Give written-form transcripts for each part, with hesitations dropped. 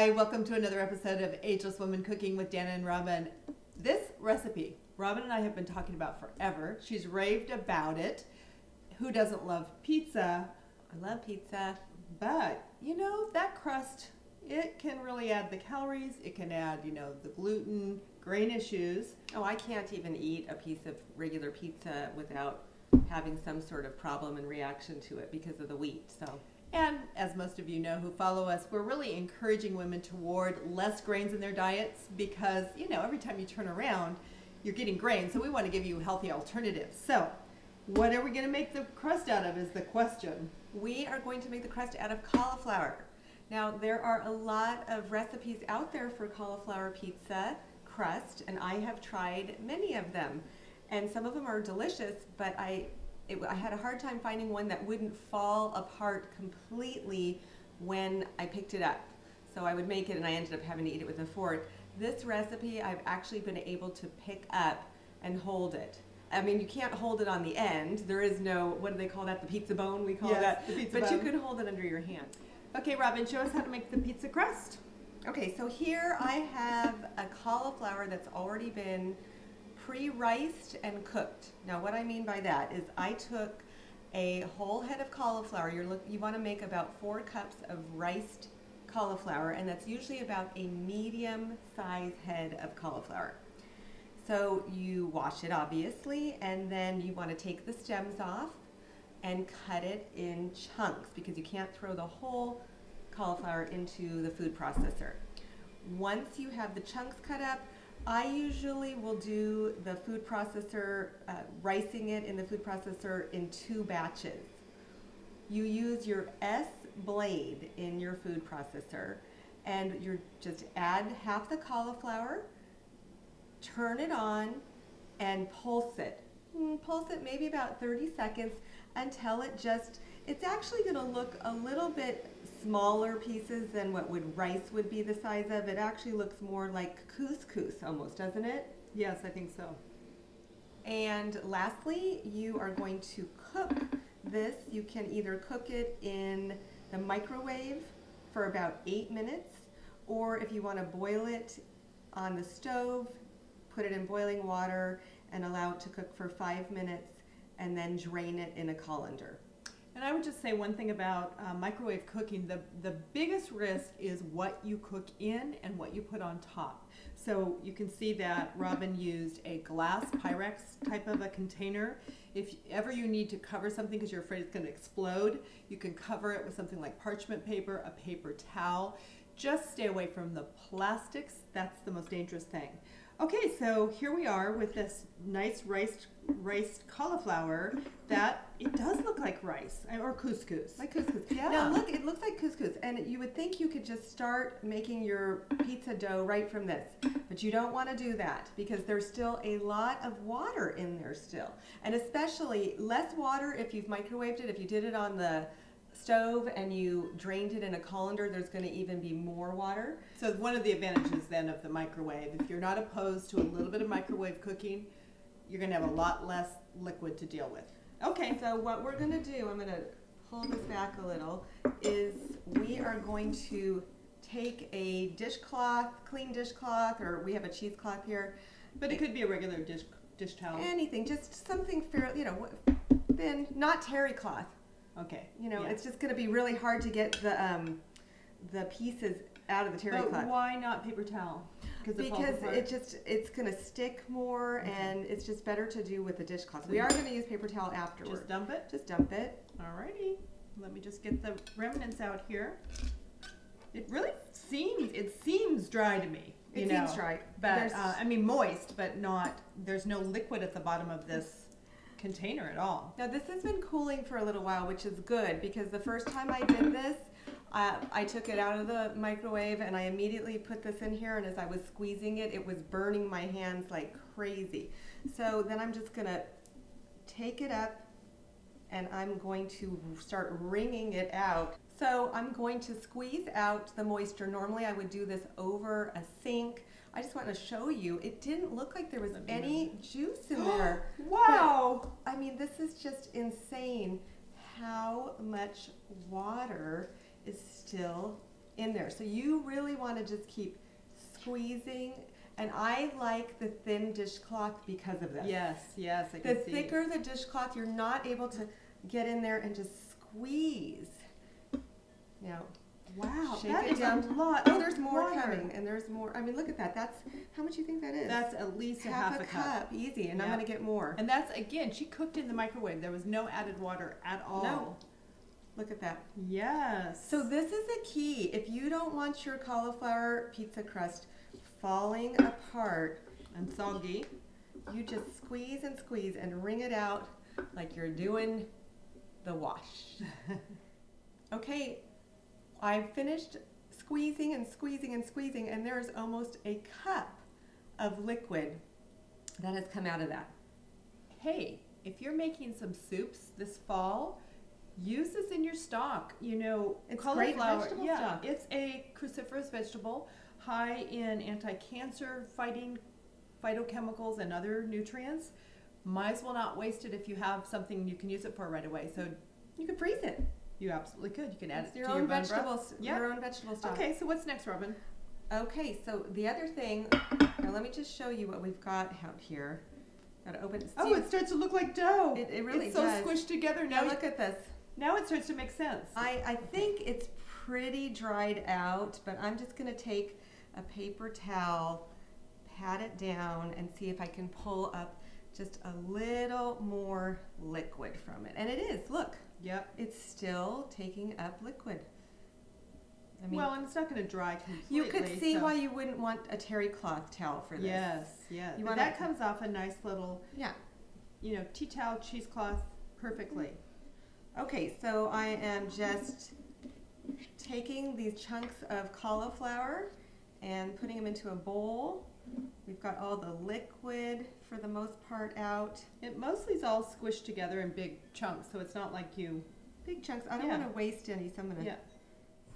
Hi, welcome to another episode of Ageless Women Cooking with Dana and Robin. This recipe, Robin and I have been talking about forever. She's raved about it. Who doesn't love pizza? I love pizza. But, you know, that crust, it can really add the calories. It can add, you know, the gluten, grain issues. Oh, I can't even eat a piece of regular pizza without having some sort of problem and reaction to it because of the wheat. And as most of you know who follow us, we're really encouraging women toward less grains in their diets because, you know, every time you turn around, you're getting grains. So we want to give you healthy alternatives. So what are we going to make the crust out of is the question. We are going to make the crust out of cauliflower. Now, there are a lot of recipes out there for cauliflower pizza crust, and I have tried many of them. And some of them are delicious, but I had a hard time finding one that wouldn't fall apart completely when I picked it up. So I would make it and I ended up having to eat it with a fork. This recipe I've actually been able to pick up and hold it. I mean, you can't hold it on the end. There is no, what do they call that? The pizza bone, we call that. The pizza but bone. You can hold it under your hand. Okay, Robin, show us how to make the pizza crust. Okay, so here I have a cauliflower that's already been pre-riced and cooked. Now what I mean by that is I took a whole head of cauliflower. You want to make about 4 cups of riced cauliflower, and that's usually about a medium size head of cauliflower. So you wash it obviously, and then you want to take the stems off and cut it in chunks because you can't throw the whole cauliflower into the food processor. Once you have the chunks cut up, I usually will do the food processor, ricing it in the food processor in 2 batches. You use your S blade in your food processor, and you just add half the cauliflower, turn it on, and pulse it. Pulse it maybe about 30 seconds until it's actually going to look a little bit smaller pieces than what rice would be the size of. It actually looks more like couscous almost, doesn't it? Yes, I think so. And lastly, you are going to cook this. You can either cook it in the microwave for about 8 minutes, or if you want to boil it on the stove, put it in boiling water and allow it to cook for 5 minutes and then drain it in a colander. And I would just say one thing about microwave cooking, the biggest risk is what you cook in and what you put on top. So you can see that Robin used a glass Pyrex type of a container. If ever you need to cover something because you're afraid it's going to explode, you can cover it with something like parchment paper, a paper towel. Just stay away from the plastics. That's the most dangerous thing. Okay, so here we are with this nice riced cauliflower that it does look like rice or couscous. Like couscous. Yeah. Now look, it looks like couscous, and you would think you could just start making your pizza dough right from this, but you don't want to do that because there's still a lot of water in there still, and especially less water if you've microwaved it. If you did it on the stove and you drained it in a colander, there's going to even be more water. So one of the advantages then of the microwave, if you're not opposed to a little bit of microwave cooking, you're going to have a lot less liquid to deal with. Okay, so what we're going to do, I'm going to pull this back a little, is we are going to take a dishcloth, clean dishcloth, or we have a cheesecloth here. But it could be a regular dish towel. Anything, just something fairly, you know, thin, not terry cloth. Okay. You know, yeah. It's just going to be really hard to get the pieces out of the terry cloth. But why not paper towel? Because it's going to stick more, and it's just better to do with a dishcloth. We are going to use paper towel afterwards. Just dump it? Just dump it. Alrighty. Let me just get the remnants out here. It really seems dry to me. It seems dry. But, I mean moist, but not, there's no liquid at the bottom of this container at all. Now this has been cooling for a little while, which is good because the first time I did this, I took it out of the microwave and I immediately put this in here, and as I was squeezing it, it was burning my hands like crazy. So then I'm just gonna take it up and I'm going to start wringing it out. So I'm going to squeeze out the moisture. Normally I would do this over a sink. I just want to show you, it didn't look like there was any juice in there. Wow! But, I mean, this is just insane how much water is still in there. So you really want to just keep squeezing. And I like the thin dishcloth because of this. Yes, yes, I The can see. thicker the dishcloth, you're not able to get in there and just squeeze. Now, wow, shake that it is down. a lot. Oh, there's more water. coming, and there's more. I mean, look at that. That's, how much do you think that is? That's at least half a a cup. Easy, and I'm Yep. going to get more. And that's, again, she cooked in the microwave. There was no added water at all. No. Look at that. Yes. So this is a key. If you don't want your cauliflower pizza crust falling apart and soggy, you just squeeze and wring it out like you're doing the wash. Okay, I've finished squeezing and squeezing and squeezing, and there's almost a cup of liquid that has come out of that. hey, if you're making some soups this fall, use this in your stock. You know, It's cauliflower, great vegetable yeah, stock. it's a cruciferous vegetable, high in anti-cancer fighting phytochemicals and other nutrients. Might as well not waste it if you have something you can use it for right away. So You can freeze it. you absolutely could. You can add It's it your to own your bone broth. vegetables. Yeah. Your own vegetable stock. Okay, so what's next, Robin? Okay, so the other thing. Now let me just show you what we've got out here. Got to open. Oh, it starts to look like dough. It really it's so does. squished together. Now Now, look at this. now it starts to make sense. I think it's pretty dried out, but I'm just going to take a paper towel, pat it down, and see if I can pull up just a little more liquid from it. And it is, look, Yep. it's still taking up liquid. I mean, Well, and it's not going to dry completely. you could see so- why you wouldn't want a terry cloth towel for this. Yes, yes. You But wanna- that comes off a nice little, Yeah. you know, tea towel, cheesecloth perfectly. Okay, so I am just taking these chunks of cauliflower and putting them into a bowl. We've got all the liquid for the most part out. It mostly is all squished together in big chunks, so it's not like you. Big chunks. I don't Yeah. want to waste any, so I'm going to. Yeah.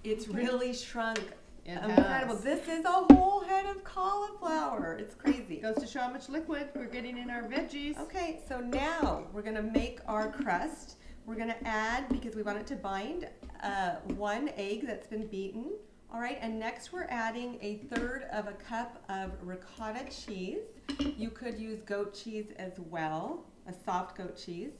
It's really shrunk. It Incredible. has. This is a whole head of cauliflower. It's crazy. Goes to show how much liquid we're getting in our veggies. Okay, so now we're going to make our crust. We're going to add, because we want it to bind, 1 egg that's been beaten. All right, and next we're adding 1/3 of a cup of ricotta cheese. You could use goat cheese as well, a soft goat cheese.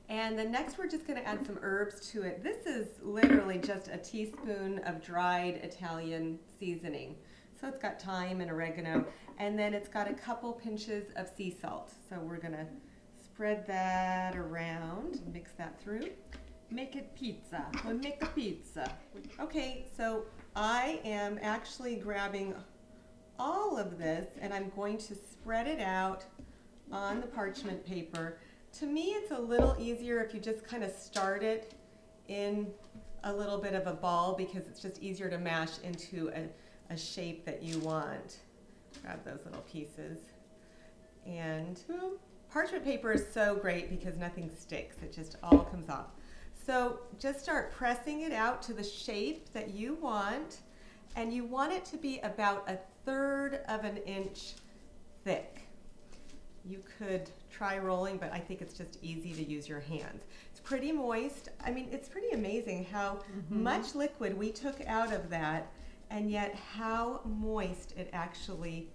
And then next we're just going to add some herbs to it. This is literally just a teaspoon of dried Italian seasoning. So it's got thyme and oregano, and then it's got a couple pinches of sea salt. So we're going to spread that around, mix that through. Make it pizza. We'll make a pizza. Okay, so I am actually grabbing all of this and I'm going to spread it out on the parchment paper. To me, it's a little easier if you just kind of start it in a little bit of a ball, because it's just easier to mash into a shape that you want. Grab those little pieces. And parchment paper is so great because nothing sticks. It just all comes off. So just start pressing it out to the shape that you want, and you want it to be about 1/3 of an inch thick. You could try rolling, but I think it's just easy to use your hands. It's pretty moist. I mean, it's pretty amazing how much liquid we took out of that, and yet how moist it actually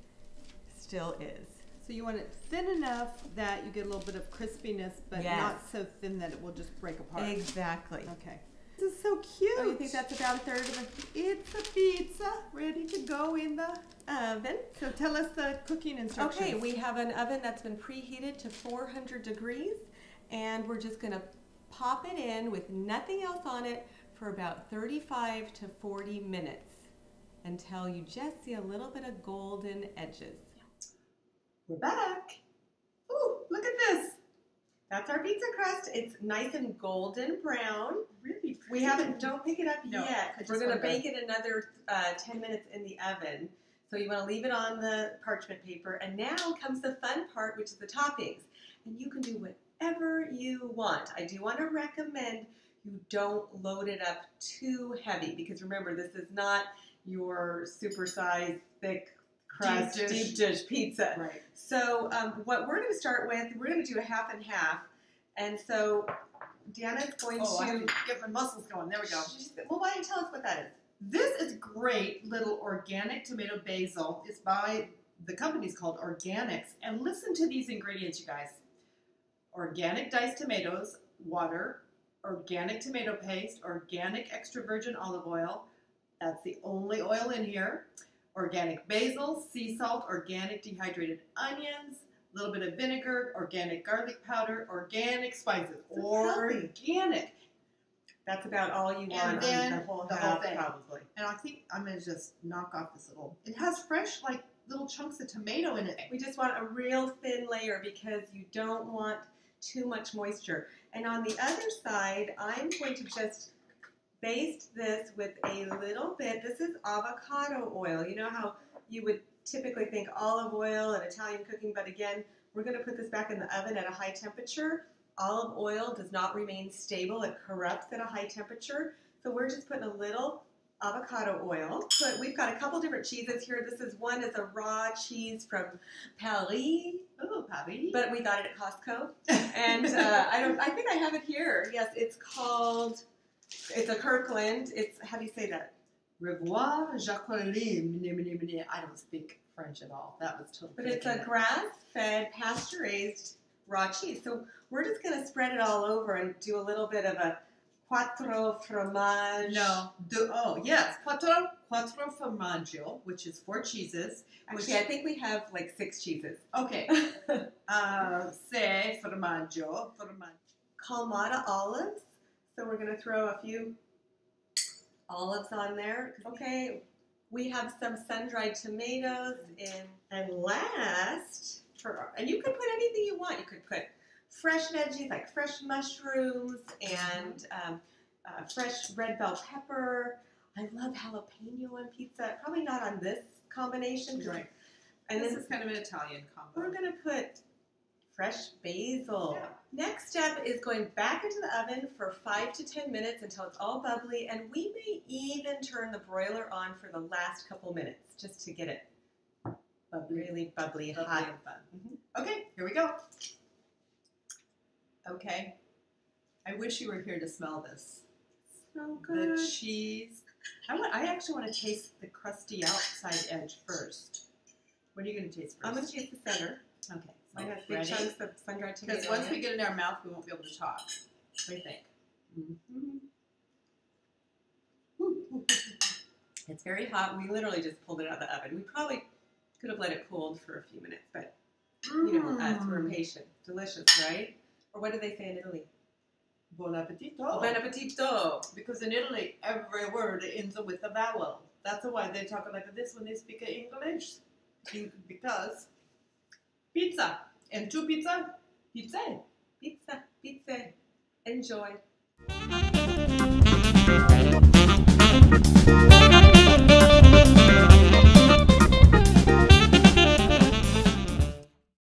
still is. So you want it thin enough that you get a little bit of crispiness, but Yes. not so thin that it will just break apart. Exactly. Okay. This is so cute. Oh, you think that's about 1/3 of an It's a pizza ready to go in the oven? So tell us the cooking instructions. Okay, we have an oven that's been preheated to 400 degrees, and we're just going to pop it in with nothing else on it for about 35 to 40 minutes until you just see a little bit of golden edges. We're back. Ooh, look at this. That's our pizza crust. It's nice and golden brown. Really We haven't, don't pick it up No, I yet. just We're going to wanna- bake it another 10 minutes in the oven. So you want to leave it on the parchment paper. And now comes the fun part, which is the toppings. And you can do whatever you want. I do want to recommend you don't load it up too heavy, because remember, this is not your supersized, thick crust, deep dish pizza. Right. So what we're going to start with, we're going to do a half and half. And so Deanna's going Oh, I have to to get my muscles going. There we go. Well, why don't you tell us what that is? This is great little organic tomato basil. It's by, the company's called Organics. And listen to these ingredients, you guys. Organic diced tomatoes, water, organic tomato paste, organic extra virgin olive oil. That's the only oil in here. Organic basil, sea salt, organic dehydrated onions, a little bit of vinegar, organic garlic powder, organic spices. Organic. That's about all you want And then on the whole thing. probably. And I think I'm going to just knock off this little, it has fresh, like, little chunks of tomato in it. We just want a real thin layer because you don't want too much moisture. And on the other side, I'm going to just baste this with a little bit. This is avocado oil. You know how you would typically think olive oil and Italian cooking, but again, we're going to put this back in the oven at a high temperature. Olive oil does not remain stable. It corrupts at a high temperature. So we're just putting a little avocado oil. So we've got a couple different cheeses here. This is one is a raw cheese from Paris. Oh, Paris. But we got it at Costco. And I think I have it here. Yes, it's a Kirkland. It's, how do you say that? Revoir Jacqueline. I don't speak French at all. That was totally. But it's a grass-fed, pasture-raised raw cheese. So we're just going to spread it all over and do a little bit of a quattro fromage. No. Yes. Quattro formaggio, which is 4 cheeses. Actually, I think we have like 6 cheeses. Okay. Se formaggio. Kalmata olives. So we're going to throw a few olives on there. Okay. We have some sun-dried tomatoes in. And last, and you could put anything you want. You could put fresh veggies like fresh mushrooms and fresh red bell pepper. I love jalapeno on pizza. Probably not on this combination. Right. And this is kind of an Italian combo. We're going to put fresh basil. Yeah. Next step is going back into the oven for 5 to 10 minutes until it's all bubbly, and we may even turn the broiler on for the last couple minutes just to get it really bubbly, hot and fun. Mm-hmm. Okay, here we go. Okay. I wish you were here to smell this. So good. The cheese. I actually want to taste the crusty outside edge first. What are you going to taste first? I'm going to taste the center. Okay. Mine has big chunks of sun-dried tomato. Because once we get it in our mouth, we won't be able to talk. What do you think? Mm-hmm. It's very hot. We literally just pulled it out of the oven. We probably could have let it cool for a few minutes, but you know us, we're impatient. Delicious, right? Or what do they say in Italy? Buon appetito. Buon appetito. Because in Italy, every word ends with a vowel. That's why they talk like this when they speak English. Because pizza. And 2 pizza, pizza. Pizza, pizza. Enjoy.